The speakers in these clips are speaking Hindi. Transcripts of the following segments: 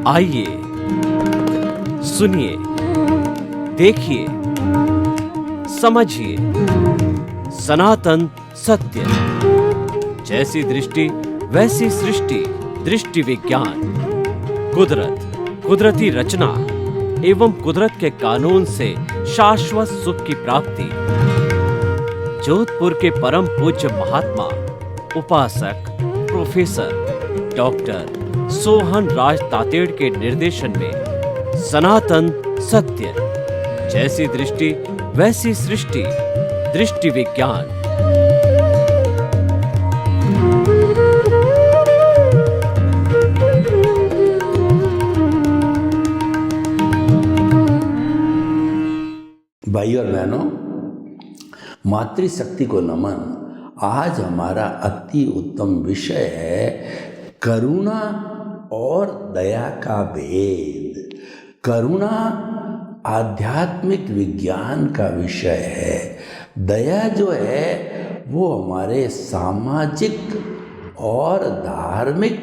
आइए सुनिए, देखिए, समझिए सनातन सत्य। जैसी दृष्टि वैसी सृष्टि, दृष्टि विज्ञान। कुदरत, कुदरती रचना एवं कुदरत के कानून से शाश्वत सुख की प्राप्ति। जोधपुर के परम पूज्य महात्मा उपासक प्रोफेसर डॉक्टर सोहन राज तातेड़ के निर्देशन में सनातन सत्य। जैसी दृष्टि वैसी सृष्टि, दृष्टि विज्ञान। भाई और बहनों, मातृशक्ति को नमन। आज हमारा अति उत्तम विषय है करुणा और दया का भेद। करुणा आध्यात्मिक विज्ञान का विषय है। दया जो है वो हमारे सामाजिक और धार्मिक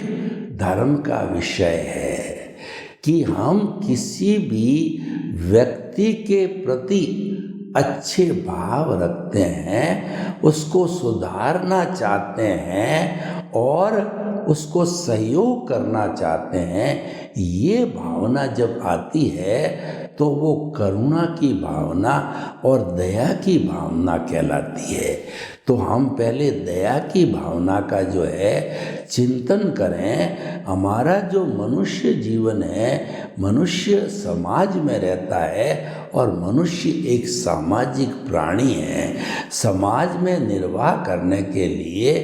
धर्म का विषय है कि हम किसी भी व्यक्ति के प्रति अच्छे भाव रखते हैं, उसको सुधारना चाहते हैं और उसको सहयोग करना चाहते हैं। ये भावना जब आती है तो वो करुणा की भावना और दया की भावना कहलाती है। तो हम पहले दया की भावना का जो है चिंतन करें। हमारा जो मनुष्य जीवन है, मनुष्य समाज में रहता है और मनुष्य एक सामाजिक प्राणी है। समाज में निर्वाह करने के लिए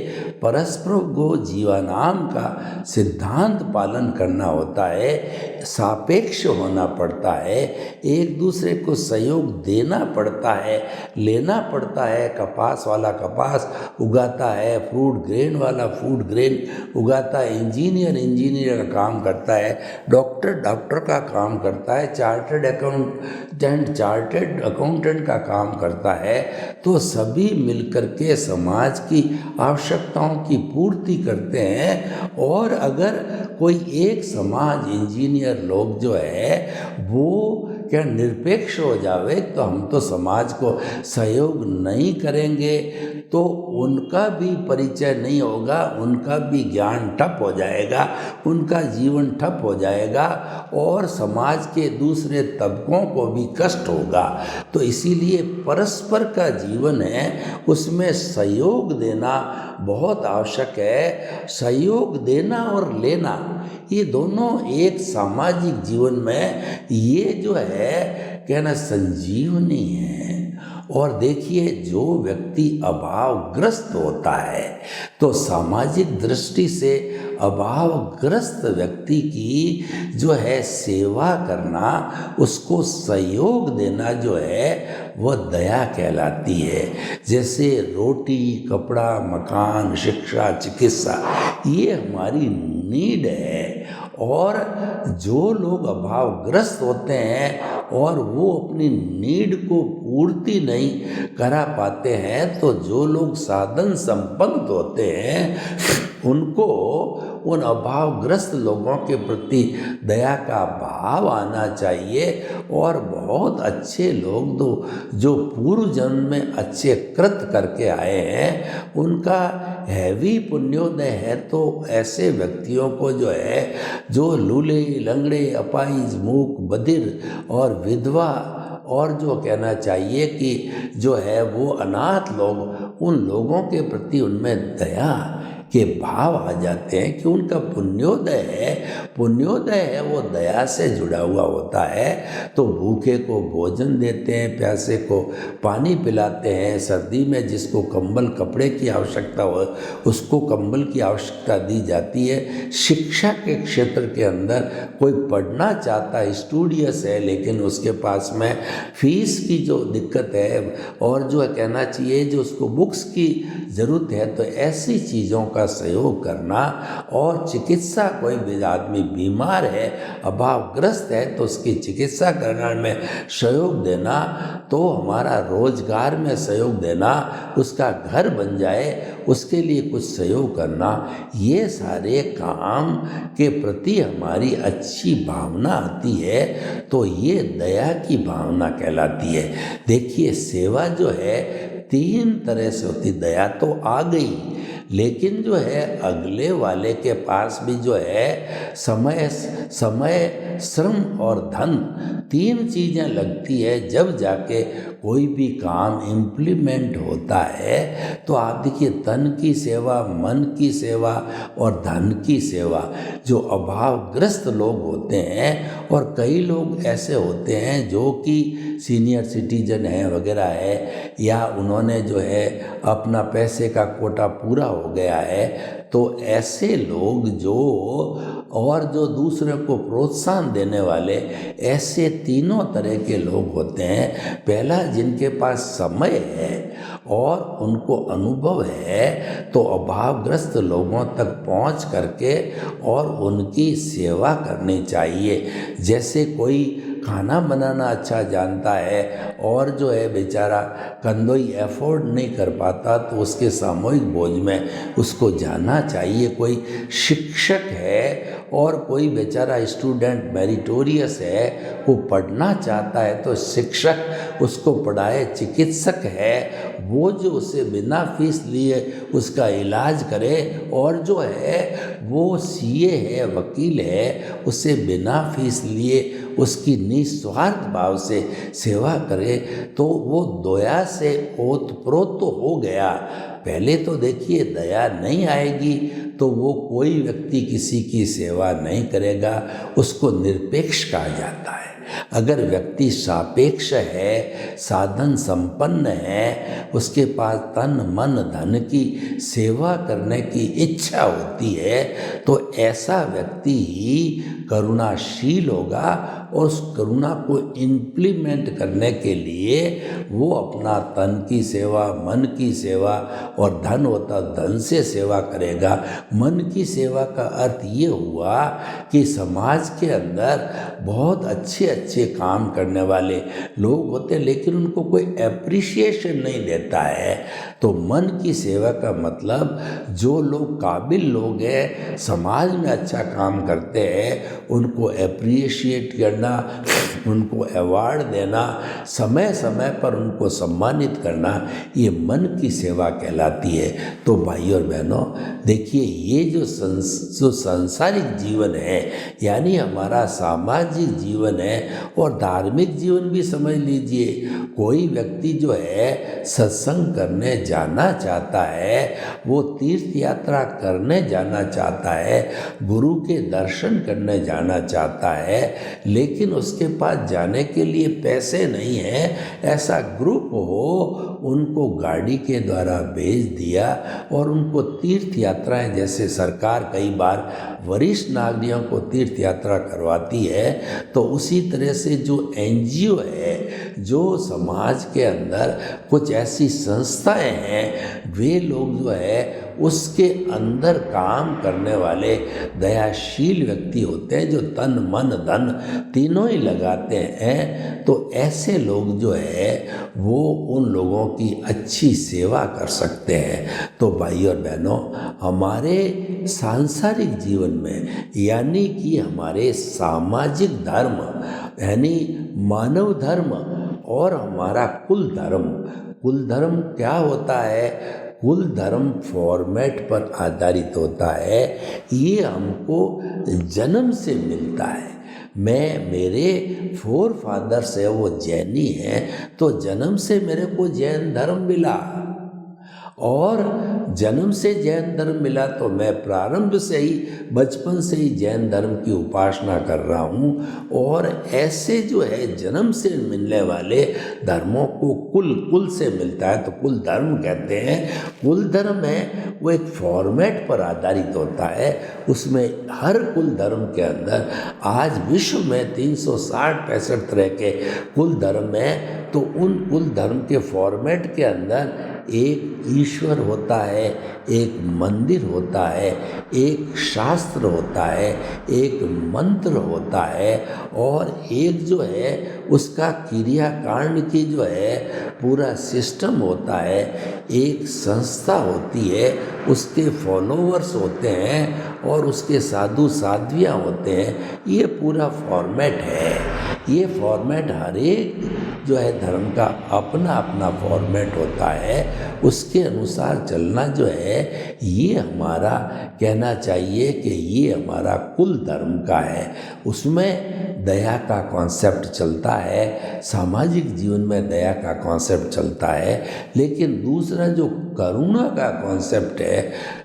परस्पर गो जीवानाम का सिद्धांत पालन करना होता है, सापेक्ष होना पड़ता है, एक दूसरे को सहयोग देना पड़ता है, लेना पड़ता है। कपास वाला कपास उगाता है, फ्रूट ग्रेन वाला फ्रूट ग्रेन उगाता है, इंजीनियर का काम करता है, डॉक्टर का काम करता है, चार्टर्ड अकाउंटेंट का काम करता है। तो सभी मिलकर के समाज की आवश्यकताओं की पूर्ति करते हैं। और अगर कोई एक समाज इंजीनियर लोग जो है वो क्या निरपेक्ष हो जावे तो हम तो समाज को सहयोग नहीं करेंगे, तो उनका भी परिचय नहीं होगा, उनका भी ज्ञान ठप हो जाएगा, उनका जीवन ठप हो जाएगा और समाज के दूसरे तबकों को भी कष्ट होगा। तो इसीलिए परस्पर का जीवन है, उसमें सहयोग देना बहुत आवश्यक है। सहयोग देना और लेना ये दोनों एक सामाजिक जीवन में ये जो है कहना संजीवनी है। और देखिए, जो व्यक्ति अभावग्रस्त होता है तो सामाजिक दृष्टि से अभावग्रस्त व्यक्ति की जो है सेवा करना, उसको सहयोग देना जो है वह दया कहलाती है। जैसे रोटी, कपड़ा, मकान, शिक्षा, चिकित्सा ये हमारी नीड है। और जो लोग अभावग्रस्त होते हैं और वो अपनी नीड को पूर्ति नहीं करा पाते हैं, तो जो लोग साधन संपन्न होते हैं उनको उन अभावग्रस्त लोगों के प्रति दया का भाव आना चाहिए। और बहुत अच्छे लोग जो पूर्व जन्म में अच्छे कृत करके आए हैं, उनका हैवी पुण्योदय है। तो ऐसे व्यक्तियों को जो है, जो लूले, लंगड़े, अपाहिज, मूक, बधिर और विधवा और जो कहना चाहिए कि जो है वो अनाथ लोग, उन लोगों के प्रति उनमें दया के भाव आ जाते हैं कि उनका पुण्योदय है वो दया से जुड़ा हुआ होता है। तो भूखे को भोजन देते हैं, प्यासे को पानी पिलाते हैं, सर्दी में जिसको कंबल कपड़े की आवश्यकता हो उसको कंबल की आवश्यकता दी जाती है। शिक्षा के क्षेत्र के अंदर कोई पढ़ना चाहता है, स्टूडियस है, लेकिन उसके पास में फीस की जो दिक्कत है और जो कहना चाहिए जो उसको बुक्स की ज़रूरत है, तो ऐसी चीज़ों का सहयोग करना और चिकित्सा, कोई भी आदमी बीमार है, अभावग्रस्त है, तो उसकी चिकित्सा करने में सहयोग देना, तो हमारा रोजगार में सहयोग देना, उसका घर बन जाए उसके लिए कुछ सहयोग करना, ये सारे काम के प्रति हमारी अच्छी भावना आती है तो ये दया की भावना कहलाती है। देखिए, सेवा जो है 3 तरह से होती। दया तो आ गई, लेकिन जो है अगले वाले के पास भी जो है समय, श्रम और धन, 3 चीज़ें लगती है। जब जाके कोई भी काम इम्प्लीमेंट होता है तो आप देखिए, तन की सेवा, मन की सेवा और धन की सेवा। जो अभावग्रस्त लोग होते हैं, और कई लोग ऐसे होते हैं जो कि सीनियर सिटीजन हैं वगैरह है, या उन्होंने जो है अपना पैसे का कोटा पूरा हो गया है, तो ऐसे लोग जो दूसरे को प्रोत्साहन देने वाले, ऐसे 3 तरह के लोग होते हैं। पहला, जिनके पास समय है और उनको अनुभव है, तो अभावग्रस्त लोगों तक पहुंच करके और उनकी सेवा करनी चाहिए। जैसे कोई खाना बनाना अच्छा जानता है और जो है बेचारा कंदोई अफोर्ड नहीं कर पाता, तो उसके सामूहिक भोज में उसको जाना चाहिए। कोई शिक्षक है और कोई बेचारा स्टूडेंट मेरिटोरियस है, वो पढ़ना चाहता है तो शिक्षक उसको पढ़ाए। चिकित्सक है, वो जो उसे बिना फीस लिए उसका इलाज करे, और जो है वो सीए है, वकील है, उसे बिना फीस लिए उसकी निस्वार्थ भाव से सेवा करे, तो वो दया से ओतप्रोत तो हो गया। पहले तो देखिए, दया नहीं आएगी तो वो कोई व्यक्ति किसी की सेवा नहीं करेगा, उसको निरपेक्ष कहा जाता है। अगर व्यक्ति सापेक्ष है, साधन संपन्न है, उसके पास तन मन धन की सेवा करने की इच्छा होती है, तो ऐसा व्यक्ति ही करुणाशील होगा, और उस करुणा को इम्प्लीमेंट करने के लिए वो अपना तन की सेवा, मन की सेवा, और धन होता धन से सेवा करेगा। मन की सेवा का अर्थ ये हुआ कि समाज के अंदर बहुत अच्छे अच्छे काम करने वाले लोग होते हैं, लेकिन उनको कोई एप्रिसिएशन नहीं देता है। तो मन की सेवा का मतलब, जो लोग काबिल लोग हैं, समाज में अच्छा काम करते हैं, उनको एप्रिशिएट करना, उनको अवार्ड देना, समय समय पर उनको सम्मानित करना, ये मन की सेवा कहलाती है। तो भाई और बहनों, देखिए, ये जो सांसारिक जीवन है, यानी हमारा सामाजिक जीवन है, और धार्मिक जीवन भी समझ लीजिए। कोई व्यक्ति जो है सत्संग करने जाना चाहता है, वो तीर्थ यात्रा करने जाना चाहता है, गुरु के दर्शन करने जाना चाहता है, लेकिन उसके पास जाने के लिए पैसे नहीं है, ऐसा ग्रुप हो, उनको गाड़ी के द्वारा भेज दिया और उनको तीर्थ यात्राएं, जैसे सरकार कई बार वरिष्ठ नागरिकों को तीर्थ यात्रा करवाती है, तो उसी तरह से जो एनजीओ है, जो समाज के अंदर कुछ ऐसी संस्थाएं हैं, वे लोग जो है उसके अंदर काम करने वाले दयाशील व्यक्ति होते हैं, जो तन मन धन तीनों ही लगाते हैं। तो ऐसे लोग जो है वो उन लोगों की अच्छी सेवा कर सकते हैं। तो भाई और बहनों, हमारे सांसारिक जीवन में, यानी कि हमारे सामाजिक धर्म, यानी मानव धर्म, और हमारा कुल धर्म क्या होता है? कुल धर्म फॉर्मेट पर आधारित होता है। ये हमको जन्म से मिलता है। मेरे 4 फादर्स है, वो जैनी हैं, तो जन्म से मेरे को जैन धर्म मिला, और जन्म से जैन धर्म मिला तो मैं प्रारंभ से ही, बचपन से ही जैन धर्म की उपासना कर रहा हूँ। और ऐसे जो है जन्म से मिलने वाले धर्मों को कुल से मिलता है, तो कुल धर्म कहते हैं। कुल धर्म है वो एक फॉर्मेट पर आधारित होता है। उसमें हर कुल धर्म के अंदर आज विश्व में 360-65 तरह के कुल धर्म हैं। तो उन कुल धर्म के फॉर्मेट के अंदर एक ईश्वर होता है, एक मंदिर होता है, एक शास्त्र होता है, एक मंत्र होता है, और एक जो है उसका क्रियाकांड की जो है पूरा सिस्टम होता है, एक संस्था होती है, उसके फॉलोअर्स होते हैं और उसके साधु साध्वियाँ होते हैं। ये पूरा फॉर्मेट है। ये फॉर्मेट हर एक जो है धर्म का अपना अपना फॉर्मेट होता है। उसके अनुसार चलना जो है ये हमारा कहना चाहिए कि ये हमारा कुल धर्म का है। उसमें दया का कॉन्सेप्ट चलता है, सामाजिक जीवन में दया का कॉन्सेप्ट चलता है। लेकिन दूसरा जो करुणा का कॉन्सेप्ट है,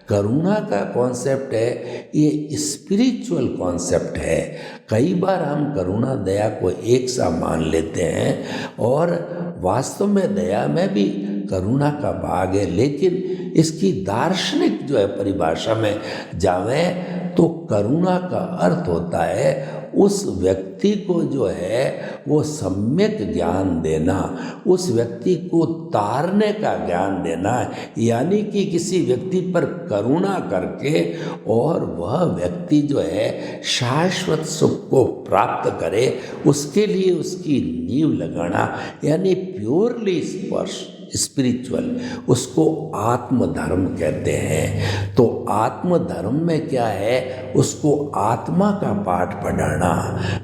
करुणा का कॉन्सेप्ट है, ये स्पिरिचुअल कॉन्सेप्ट है। कई बार हम करुणा दया को एक सा मान लेते हैं और वास्तव में दया में भी करुणा का भाग है। लेकिन इसकी दार्शनिक जो है परिभाषा में जावें तो करुणा का अर्थ होता है उस व्यक्ति को जो है वो सम्यक ज्ञान देना, उस व्यक्ति को तारने का ज्ञान देना, यानी कि किसी व्यक्ति पर करुणा करके और वह व्यक्ति जो है शाश्वत सुख को प्राप्त करे, उसके लिए उसकी नींव लगाना, यानी प्योरली स्पिरिचुअल, उसको आत्मधर्म कहते हैं। तो आत्मधर्म में क्या है, उसको आत्मा का पाठ पढ़ाना।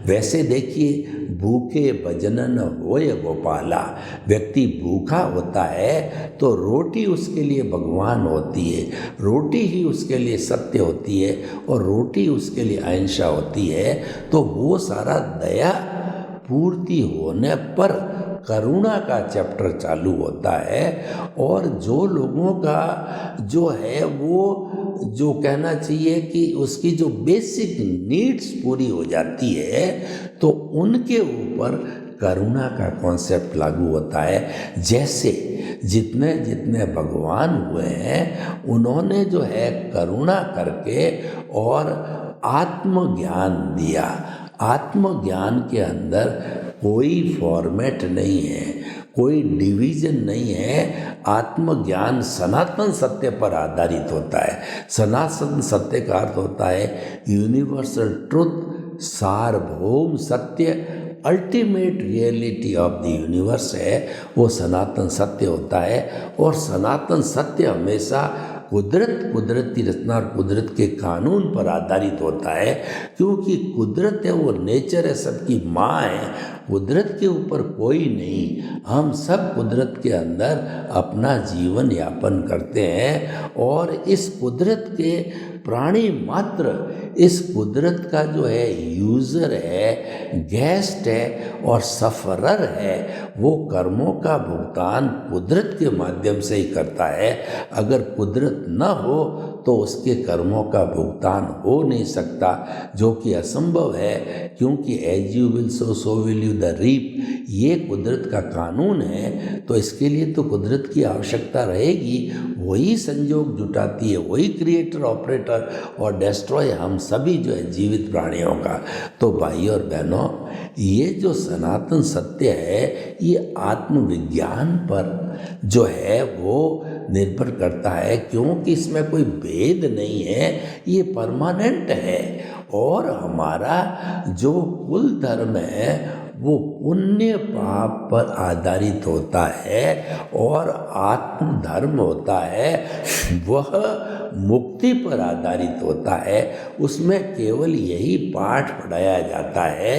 वैसे देखिए, भूखे भजनन होय गोपाला, व्यक्ति भूखा होता है तो रोटी उसके लिए भगवान होती है, रोटी ही उसके लिए सत्य होती है और रोटी उसके लिए अहिंसा होती है। तो वो सारा दया पूर्ति होने पर करुणा का चैप्टर चालू होता है। और जो लोगों का जो है वो जो कहना चाहिए कि उसकी जो बेसिक नीड्स पूरी हो जाती है तो उनके ऊपर करुणा का कॉन्सेप्ट लागू होता है। जैसे जितने जितने भगवान हुए हैं उन्होंने जो है करुणा करके और आत्मज्ञान दिया। आत्मज्ञान के अंदर कोई फॉर्मेट नहीं है, कोई डिवीजन नहीं है। आत्मज्ञान सनातन सत्य पर आधारित होता है। सनातन सत्य का अर्थ होता है यूनिवर्सल ट्रुथ, सार्वभौम सत्य, ultimate reality of the universe है, वो सनातन सत्य होता है। और सनातन सत्य हमेशा कुदरत की रचना और कुदरत के कानून पर आधारित होता है, क्योंकि कुदरत है वो नेचर है, सबकी माँ है। कुदरत के ऊपर कोई नहीं, हम सब कुदरत के अंदर अपना जीवन यापन करते हैं। और इस कुदरत के प्राणी मात्र इस कुदरत का जो है यूज़र है, गेस्ट है और सफ़रर है। वो कर्मों का भुगतान कुदरत के माध्यम से ही करता है। अगर कुदरत न हो तो उसके कर्मों का भुगतान हो नहीं सकता, जो कि असंभव है, क्योंकि as you will so will you the reap, ये कुदरत का कानून है। तो इसके लिए तो कुदरत की आवश्यकता रहेगी, वही संयोग जुटाती है, वही क्रिएटर, ऑपरेटर और डिस्ट्रॉय हम सभी जो है जीवित प्राणियों का। तो भाई और बहनों, ये जो सनातन सत्य है ये आत्मविज्ञान पर जो है वो निर्भर करता है, क्योंकि इसमें कोई भेद नहीं है, ये परमानेंट है। और हमारा जो कुल धर्म है वो पुण्य पाप पर आधारित होता है और आत्म धर्म होता है वह मुक्ति पर आधारित होता है। उसमें केवल यही पाठ पढ़ाया जाता है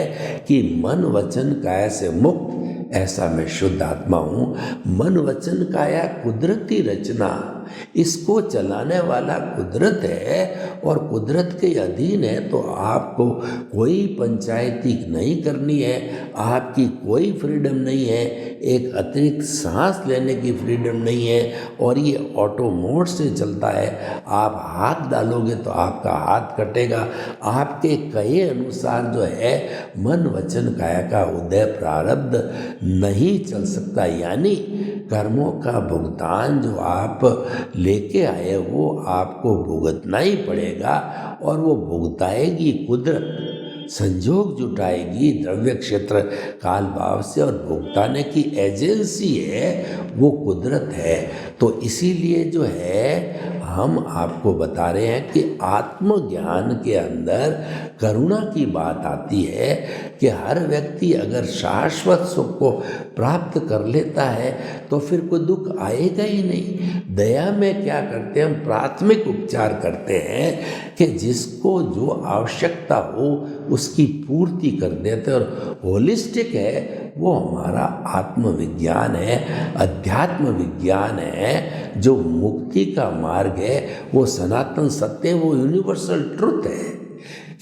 कि मन वचन काया से मुक्त, ऐसा मैं शुद्ध आत्मा हूँ। मन वचन काया कुदरती रचना, इसको चलाने वाला कुदरत है और कुदरत के अधीन है। तो आपको कोई पंचायती नहीं करनी है, आपकी कोई फ्रीडम नहीं है, एक अतिरिक्त सांस लेने की फ्रीडम नहीं है। और ये ऑटो मोड से चलता है, आप हाथ डालोगे तो आपका हाथ कटेगा। आपके कहे अनुसार जो है मन वचन काया का उदय प्रारब्ध नहीं चल सकता, यानी कर्मों का भुगतान जो आप लेके आए वो आपको भुगतना ही पड़ेगा और वो भुगताएगी कुदरत। संजोग जुटाएगी, द्रव्य क्षेत्र काल भाव से, और भुगताने की एजेंसी है वो कुदरत है। तो इसीलिए जो है हम आपको बता रहे हैं कि आत्मज्ञान के अंदर करुणा की बात आती है कि हर व्यक्ति अगर शाश्वत सुख को प्राप्त कर लेता है तो फिर कोई दुख आएगा ही नहीं। दया में क्या करते हैं, हम प्राथमिक उपचार करते हैं कि जिसको जो आवश्यकता हो उसकी पूर्ति कर देते हैं, और होलिस्टिक है वो हमारा आत्मविज्ञान है, अध्यात्म विज्ञान है, जो मुक्ति का मार्ग है, वो सनातन सत्य, वो यूनिवर्सल ट्रुथ है।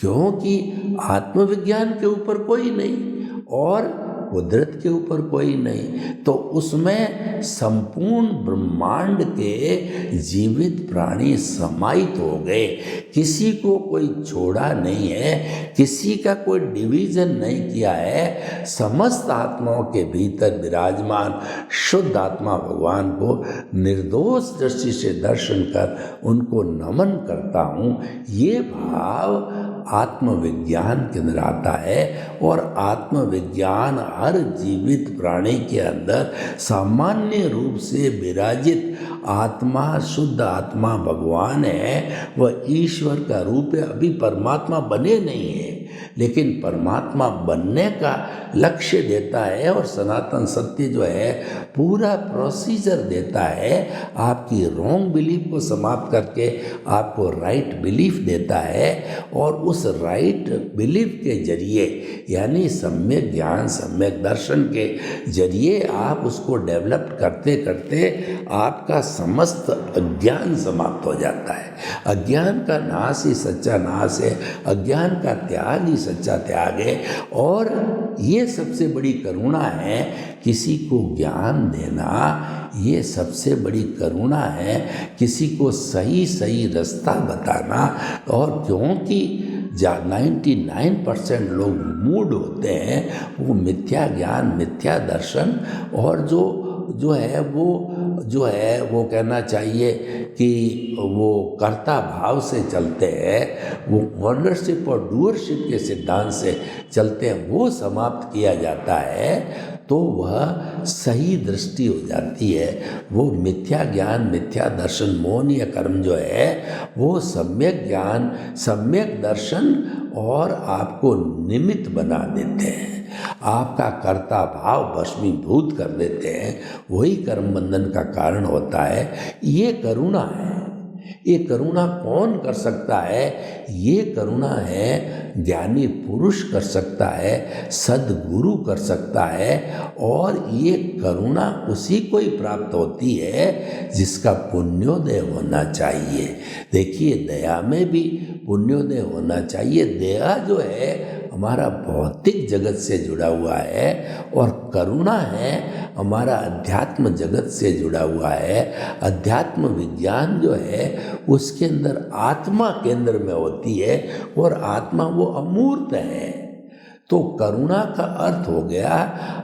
क्योंकि आत्मविज्ञान के ऊपर कोई नहीं और कुदरत के ऊपर कोई नहीं, तो उसमें संपूर्ण ब्रह्मांड के जीवित प्राणी समाहित हो गए। किसी को कोई छोड़ा नहीं है, किसी का कोई डिवीजन नहीं किया है। समस्त आत्माओं के भीतर विराजमान शुद्ध आत्मा भगवान को निर्दोष दृष्टि से दर्शन कर उनको नमन करता हूँ, ये भाव आत्मविज्ञान के अंदर आता है। और आत्मविज्ञान हर जीवित प्राणी के अंदर सामान्य रूप से विराजित आत्मा, शुद्ध आत्मा भगवान है, वह ईश्वर का रूप है। अभी परमात्मा बने नहीं है, लेकिन परमात्मा बनने का लक्ष्य देता है, और सनातन सत्य जो है पूरा प्रोसीजर देता है। आपकी रॉन्ग बिलीफ को समाप्त करके आपको राइट बिलीफ देता है, और उस राइट बिलीफ के जरिए यानी सम्यक ज्ञान, सम्यक दर्शन के जरिए आप उसको डेवलप करते करते आपका समस्त अज्ञान समाप्त हो जाता है। अज्ञान का नाश ही सच्चा नाश है, अज्ञान का त्याग ही सच्चा त्याग है। और ये सबसे बड़ी करुणा है, किसी को ज्ञान देना, ये सबसे बड़ी करुणा है, किसी को सही सही रास्ता बताना। और क्योंकि 99% लोग मूड होते हैं, वो मिथ्या ज्ञान, मिथ्या दर्शन, और जो है वो कहना चाहिए कि वो कर्ता भाव से चलते हैं, वो ओनरशिप और डूअरशिप के सिद्धांत से चलते हैं, वो समाप्त किया जाता है, तो वह सही दृष्टि हो जाती है। वो मिथ्या ज्ञान, मिथ्या दर्शन, मौन या कर्म जो है वो सम्यक ज्ञान, सम्यक दर्शन और आपको निमित्त बना देते हैं, आपका कर्ता भाव भस्मीभूत कर देते हैं। वही कर्म बंधन का कारण होता है। ये करुणा है। ये करुणा कौन कर सकता है? ये करुणा है ज्ञानी पुरुष कर सकता है, सद्गुरु कर सकता है। और ये करुणा उसी को ही प्राप्त होती है जिसका पुण्योदय होना चाहिए। देखिए, दया में भी पुण्योदय होना चाहिए। दया जो है हमारा भौतिक जगत से जुड़ा हुआ है, और करुणा है हमारा अध्यात्म जगत से जुड़ा हुआ है। अध्यात्म विज्ञान जो है उसके अंदर आत्मा केंद्र में होती है, और आत्मा वो अमूर्त है। तो करुणा का अर्थ हो गया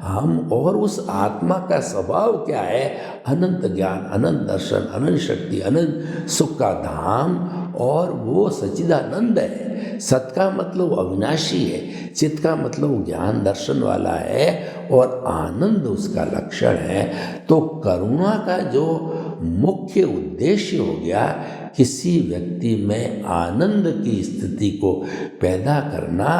हम, और उस आत्मा का स्वभाव क्या है? अनंत ज्ञान, अनंत दर्शन, अनंत शक्ति, अनंत सुख का धाम, और वो सच्चिदानंद है। सत का मतलब अविनाशी है, चित का मतलब ज्ञान दर्शन वाला है, और आनंद उसका लक्षण है। तो करुणा का जो मुख्य उद्देश्य हो गया, किसी व्यक्ति में आनंद की स्थिति को पैदा करना,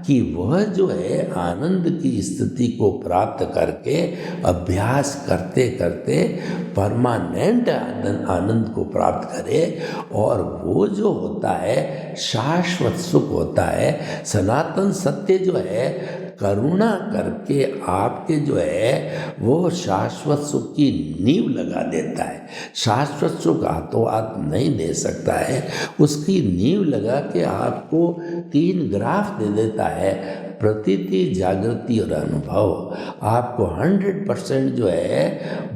कि वह जो है आनंद की स्थिति को प्राप्त करके अभ्यास करते करते परमानेंट आनंद को प्राप्त करे। और वो जो होता है शाश्वत सुख होता है। सनातन सत्य जो है करुणा करके आपके जो है वो शाश्वत सुख की नींव लगा देता है। शाश्वत सुख हाथों हाथ नहीं दे सकता है, उसकी नींव लगा के आपको 3 ग्राफ दे देता है, प्रतीति, जागृति और अनुभव। आपको 100% जो है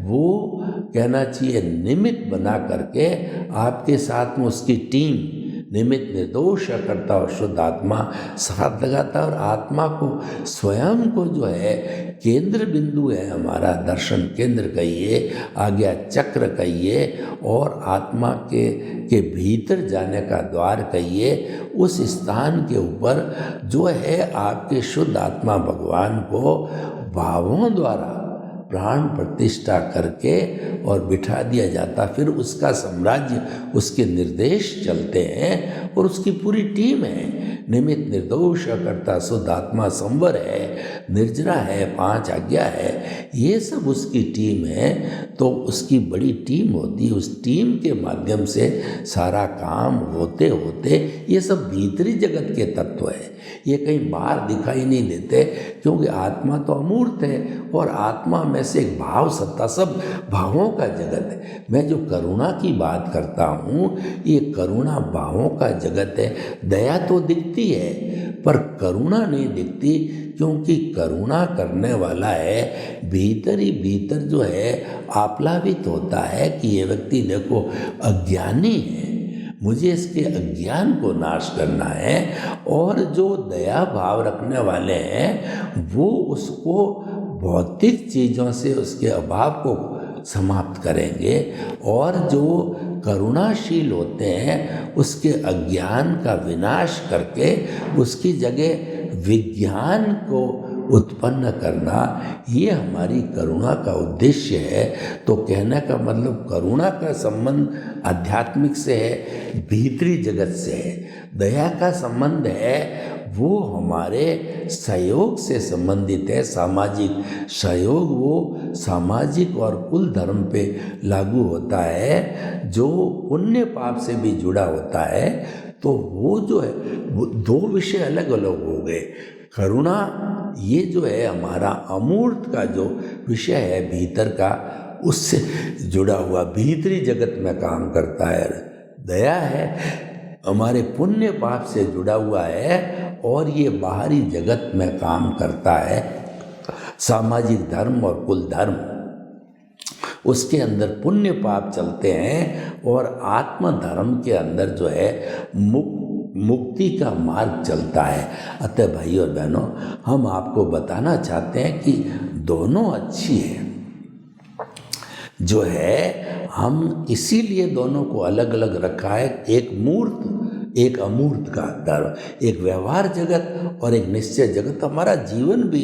वो कहना चाहिए निमित्त बना करके आपके साथ में उसकी टीम निमित्त निर्दोष करता और शुद्ध आत्मा साथ लगाता है। और आत्मा को स्वयं को जो है केंद्र बिंदु है, हमारा दर्शन केंद्र कहिए, आज्ञा चक्र कहिए, और आत्मा के भीतर जाने का द्वार कहिए, उस स्थान के ऊपर जो है आपके शुद्ध आत्मा भगवान को भावों द्वारा प्राण प्रतिष्ठा करके और बिठा दिया जाता। फिर उसका साम्राज्य, उसके निर्देश चलते हैं और उसकी पूरी टीम है। निमित्त निर्दोष करता शुद्ध आत्मा संवर है, निर्जरा है, 5 आज्ञा है, ये सब उसकी टीम है। तो उसकी बड़ी टीम होती है, उस टीम के माध्यम से सारा काम होते होते ये सब भीतरी जगत के तत्व है, ये कहीं बाहर दिखाई नहीं देते, क्योंकि आत्मा तो अमूर्त है और आत्मा में से एक भाव सत्ता, सब भावों का जगत है। मैं जो करुणा की बात करता हूँ, ये करुणा भावों का जगत है। दया तो दिखती है पर करुणा नहीं दिखती, क्योंकि करुणा करने वाला है भीतर ही भीतर जो है आप्लावित होता है कि ये व्यक्ति देखो अज्ञानी है, मुझे इसके अज्ञान को नाश करना है। और जो दया भाव रखने वाले हैं वो उसको भौतिक चीज़ों से उसके अभाव को समाप्त करेंगे, और जो करुणाशील होते हैं उसके अज्ञान का विनाश करके उसकी जगह विज्ञान को उत्पन्न करना, ये हमारी करुणा का उद्देश्य है। तो कहने का मतलब करुणा का संबंध आध्यात्मिक से है, भीतरी जगत से है। दया का संबंध है वो हमारे सहयोग से संबंधित है, सामाजिक सहयोग, वो सामाजिक और कुल धर्म पे लागू होता है, जो पुण्य पाप से भी जुड़ा होता है। तो वो जो है वो 2 विषय अलग अलग हो गए। करुणा ये जो है हमारा अमूर्त का जो विषय है भीतर का, उससे जुड़ा हुआ भीतरी जगत में काम करता है। दया है हमारे पुण्य पाप से जुड़ा हुआ है और ये बाहरी जगत में काम करता है, सामाजिक धर्म और कुल धर्म, उसके अंदर पुण्य पाप चलते हैं और आत्म धर्म के अंदर जो है मुक्ति का मार्ग चलता है। अतः भाई और बहनों, हम आपको बताना चाहते हैं कि दोनों अच्छी है जो है, हम इसीलिए दोनों को अलग अलग रखा है। एक मूर्त एक अमूर्त का धर्म, एक व्यवहार जगत और एक निश्चय जगत। हमारा जीवन भी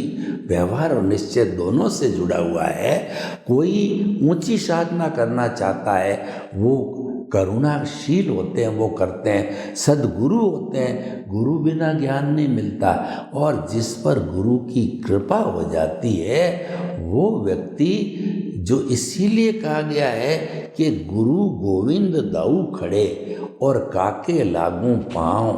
व्यवहार और निश्चय दोनों से जुड़ा हुआ है। कोई ऊंची साधना करना चाहता है, वो करुणाशील होते हैं, वो करते हैं। सद्गुरु होते हैं, गुरु बिना ज्ञान नहीं मिलता, और जिस पर गुरु की कृपा हो जाती है वो व्यक्ति, जो इसीलिए कहा गया है कि गुरु गोविंद दाऊ खड़े और काके लागू पाँव,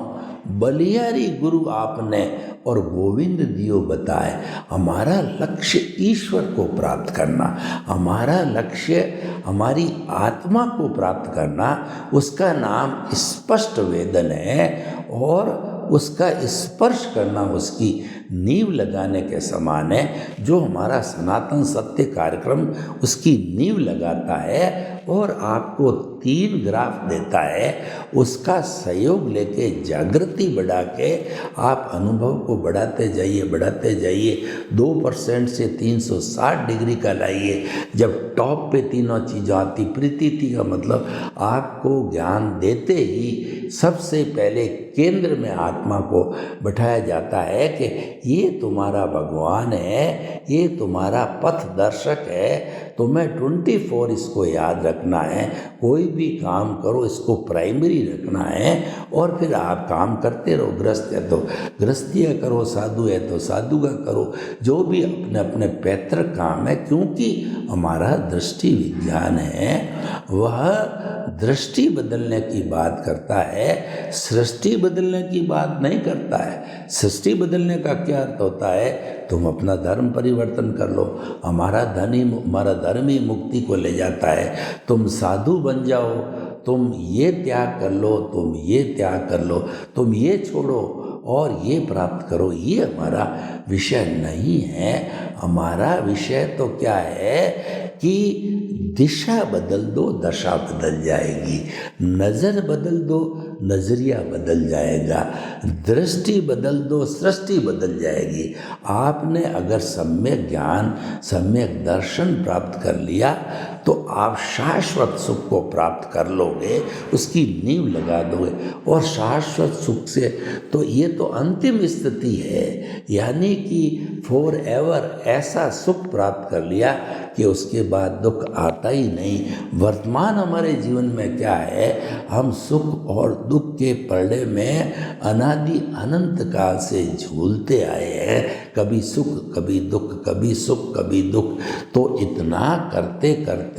बलियारी गुरु आपने और गोविंद दियो बताए। हमारा लक्ष्य ईश्वर को प्राप्त करना, हमारा लक्ष्य हमारी आत्मा को प्राप्त करना, उसका नाम स्पष्ट वेदन है, और उसका स्पर्श करना उसकी नींव लगाने के समान है। जो हमारा सनातन सत्य कार्यक्रम उसकी नींव लगाता है और आपको 3 ग्राफ देता है, उसका सहयोग लेके जागृति बढ़ा के आप अनुभव को बढ़ाते जाइए 2% से 360 डिग्री का लाइए। जब टॉप पे तीनों चीज़ें आती, प्रीति का मतलब आपको ज्ञान देते ही सबसे पहले केंद्र में आत्मा को बैठाया जाता है कि ये तुम्हारा भगवान है, ये तुम्हारा पथ दर्शक है, तुम्हें 24 इसको याद रखना है। कोई भी काम करो इसको प्राइमरी रखना है, और फिर आप काम करते रहो। गृहस्थ है तो गृहस्थिया करो, साधु है तो साधु का करो, जो भी अपने अपने पैतृक काम है। क्योंकि हमारा दृष्टि विज्ञान है, वह दृष्टि बदलने की बात करता है, सृष्टि बदलने की बात नहीं करता है। सृष्टि बदलने का क्या अर्थ होता है? तुम अपना धर्म परिवर्तन कर लो, हमारा धर्म ही मुक्ति को ले जाता है। तुम साधु बन जाओ, तुम ये त्याग कर लो, तुम ये त्याग कर लो, तुम ये छोड़ो और ये प्राप्त करो, ये हमारा विषय नहीं है। हमारा विषय तो क्या है कि दिशा बदल दो दशा बदल जाएगी, नज़र बदल दो नज़रिया बदल जाएगा, दृष्टि बदल दो सृष्टि बदल जाएगी। आपने अगर सम्यक ज्ञान सम्यक दर्शन प्राप्त कर लिया तो आप शाश्वत सुख को प्राप्त कर लोगे, उसकी नींव लगा दोगे। और शाश्वत सुख से तो ये तो अंतिम स्थिति है, यानी कि फॉर एवर ऐसा सुख प्राप्त कर लिया कि उसके बाद दुख आता ही नहीं। वर्तमान हमारे जीवन में क्या है, हम सुख और दुख के पर्दे में अनादि अनंत काल से झूलते आए हैं, कभी सुख कभी दुख, कभी सुख कभी दुख। तो इतना करते करते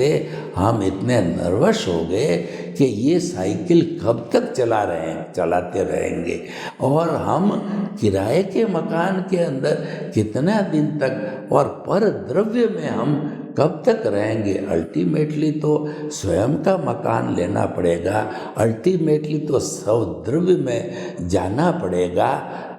हम इतने नर्वस हो गए कि ये साइकिल कब तक चलाते रहेंगे, और हम किराए के मकान के अंदर कितना दिन तक और पर द्रव्य में हम कब तक रहेंगे। अल्टीमेटली तो स्वयं का मकान लेना पड़ेगा, अल्टीमेटली तो सौद्रव्य में जाना पड़ेगा।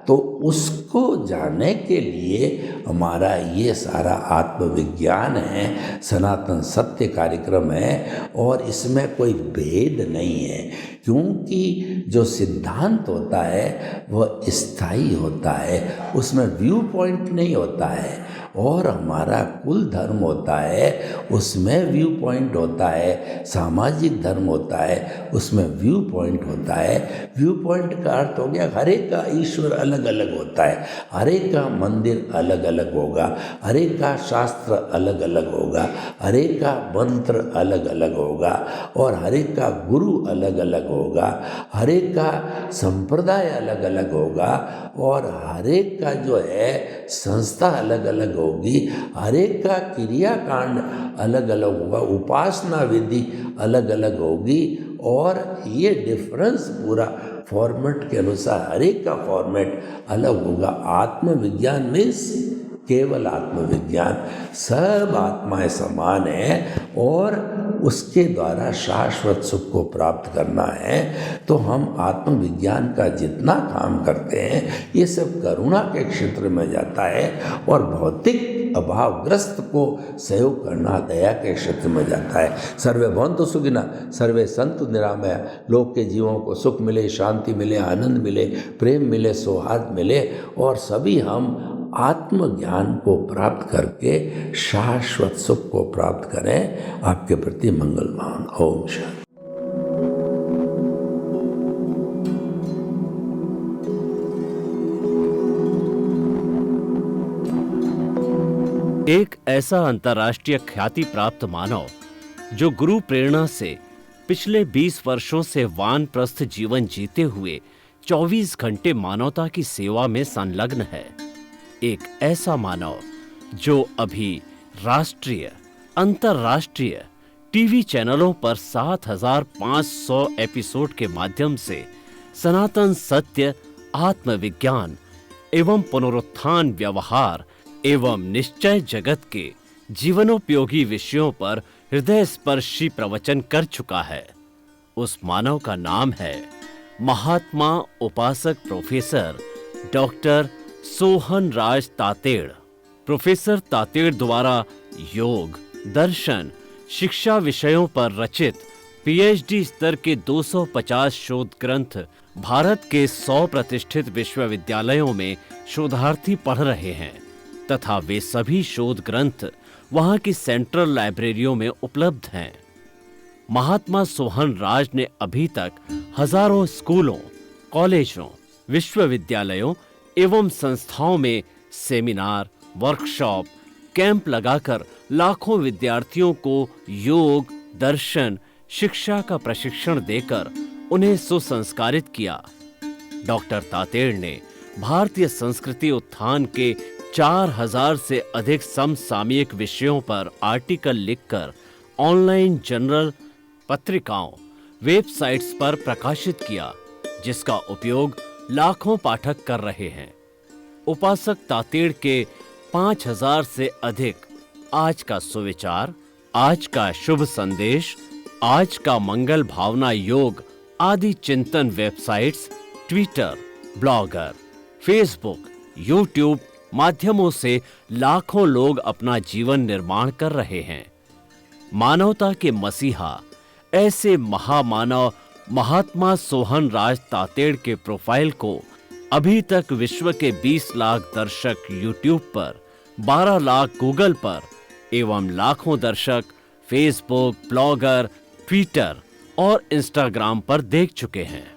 तो उसको जानने के लिए हमारा ये सारा आत्मविज्ञान है, सनातन सत्य कार्यक्रम है, और इसमें कोई भेद नहीं है, क्योंकि जो सिद्धांत होता है वह स्थायी होता है, उसमें व्यू पॉइंट नहीं होता है। और हमारा कुल धर्म होता है उसमें व्यू पॉइंट होता है, सामाजिक धर्म होता है उसमें व्यू पॉइंट होता है। व्यू पॉइंट का अर्थ हो गया हर एक का ईश्वर अलग अलग होता है, हर एक का मंदिर अलग अलग होगा, हर एक का शास्त्र अलग अलग होगा, हर एक का मंत्र अलग अलग होगा, और हर एक का गुरु अलग अलग होगा, हर एक का संप्रदाय अलग अलग होगा, और हर एक का जो है संस्था अलग अलग होगी, हर एक का क्रियाकांड अलग अलग होगा, उपासना विधि अलग अलग होगी। और ये डिफरेंस पूरा फॉर्मेट के अनुसार हर एक का फॉर्मेट अलग होगा। आत्मविज्ञान मीन्स केवल आत्मविज्ञान, सब आत्माएं समान है और उसके द्वारा शाश्वत सुख को प्राप्त करना है। तो हम आत्मविज्ञान का जितना काम करते हैं ये सब करुणा के क्षेत्र में जाता है, और भौतिक अभावग्रस्त को सहयोग करना दया के क्षेत्र में जाता है। सर्वे भवन्तु सुखिनः, सर्वे सन्तु निरामया। लोग के जीवों को सुख मिले, शांति मिले, आनंद मिले, प्रेम मिले, सौहार्द मिले, और सभी हम आत्मज्ञान को प्राप्त करके शाश्वत सुख को प्राप्त करें। आपके प्रति मंगलमान। ओम शांति। एक ऐसा अंतर्राष्ट्रीय ख्याति प्राप्त मानव जो गुरु प्रेरणा से पिछले 20 वर्षों से वानप्रस्थ जीवन जीते हुए 24 घंटे मानवता की सेवा में संलग्न है। एक ऐसा मानव जो अभी राष्ट्रीय अंतर्राष्ट्रीय टीवी चैनलों पर 7,500 एपिसोड के माध्यम से सनातन सत्य, आत्मविज्ञान एवं पुनरुत्थान, व्यवहार एवं निश्चय जगत के जीवनोपयोगी विषयों पर हृदय स्पर्शी प्रवचन कर चुका है। उस मानव का नाम है महात्मा उपासक प्रोफेसर डॉक्टर सोहन राज तातेड़। प्रोफेसर तातेड़ द्वारा योग, दर्शन, शिक्षा विषयों पर रचित पीएचडी स्तर के 250 शोध ग्रंथ भारत के 100 प्रतिष्ठित विश्वविद्यालयों में शोधार्थी पढ़ रहे हैं, तथा वे सभी शोध ग्रंथ वहां की सेंट्रल लाइब्रेरियों में उपलब्ध हैं। महात्मा सोहन राज ने अभी तक हजारों स्कूलों, कॉलेजों, विश्वविद्यालयों एवं संस्थाओं में सेमिनार, वर्कशॉप, कैंप लगाकर लाखों विद्यार्थियों को योग, दर्शन, शिक्षा का प्रशिक्षण देकर उन्हें सुसंस्कारित किया। डॉक्टर तातेड़ ने भारतीय संस्कृति उत्थान के 4000 से अधिक समसामयिक विषयों पर आर्टिकल लिखकर ऑनलाइन जर्नल, पत्रिकाओं, वेबसाइट्स पर प्रकाशित किया, जिसका उपयोग लाखों पाठक कर रहे हैं। उपासक तातेड़ के 5000 से अधिक आज का सुविचार, आज का शुभ संदेश, आज का मंगल भावना योग आदि चिंतन websites, Twitter, blogger, Facebook, YouTube माध्यमों से लाखों लोग अपना जीवन निर्माण कर रहे हैं। मानवता के मसीहा ऐसे महामानव महात्मा सोहन राज तातेड़ के प्रोफाइल को अभी तक विश्व के 20 लाख दर्शक यूट्यूब पर, 12 लाख गूगल पर एवं लाखों दर्शक फेसबुक, ब्लॉगर, ट्विटर और इंस्टाग्राम पर देख चुके हैं।